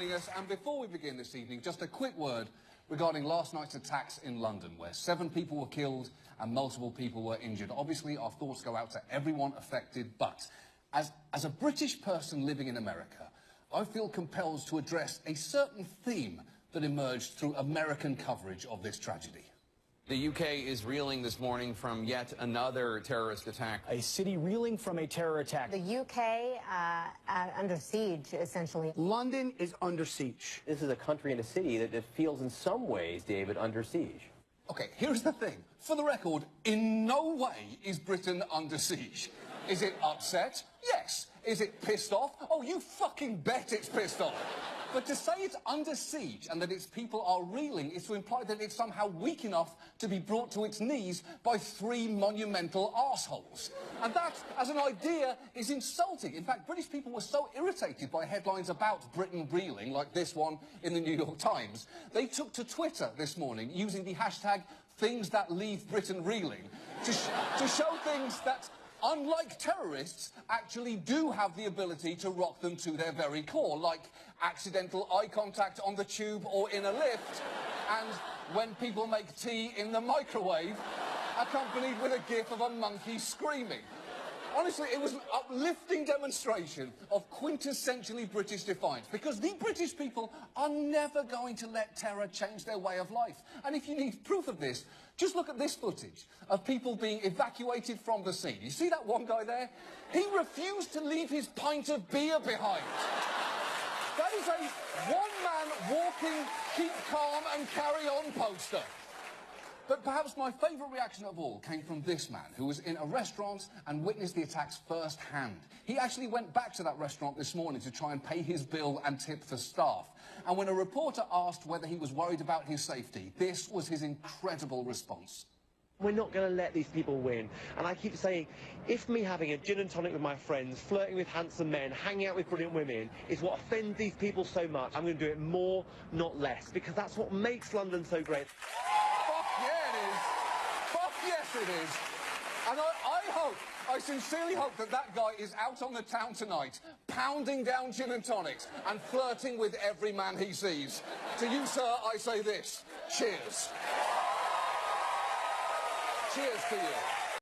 joining us. And before we begin this evening, just a quick word regarding last night's attacks in London, where 7 people were killed and multiple people were injured. Obviously, our thoughts go out to everyone affected, but as a British person living in America, I feel compelled to address a certain theme that emerged through American coverage of this tragedy. The UK is reeling this morning from yet another terrorist attack. A city reeling from a terror attack. The UK under siege, essentially. London is under siege. This is a country and a city that feels in some ways, David, under siege. OK, here's the thing. For the record, in no way is Britain under siege. Is it upset? Yes. Is it pissed off? Oh, you fucking bet it's pissed off. But to say it's under siege and that its people are reeling is to imply that it's somehow weak enough to be brought to its knees by 3 monumental arseholes. And that, as an idea, is insulting. In fact, British people were so irritated by headlines about Britain reeling, like this one in the New York Times, they took to Twitter this morning using the hashtag #ThingsThatLeaveBritainReeling to show things that, unlike terrorists, actually do have the ability to rock them to their very core, like accidental eye contact on the tube or in a lift, and when people make tea in the microwave, accompanied with a gif of a monkey screaming. Honestly, it was an uplifting demonstration of quintessentially British defiance, because the British people are never going to let terror change their way of life. And if you need proof of this, just look at this footage of people being evacuated from the scene. You see that one guy there? He refused to leave his pint of beer behind. That is a one-man walking, keep calm and carry on poster. But perhaps my favourite reaction of all came from this man, who was in a restaurant and witnessed the attacks firsthand. He actually went back to that restaurant this morning to try and pay his bill and tip the staff. And when a reporter asked whether he was worried about his safety, this was his incredible response. We're not going to let these people win. And I keep saying, if me having a gin and tonic with my friends, flirting with handsome men, hanging out with brilliant women is what offends these people so much, I'm going to do it more, not less, because that's what makes London so great. Yes, it is. And I sincerely hope that that guy is out on the town tonight, pounding down gin and tonics and flirting with every man he sees. To you, sir, I say this. Cheers. Cheers to you.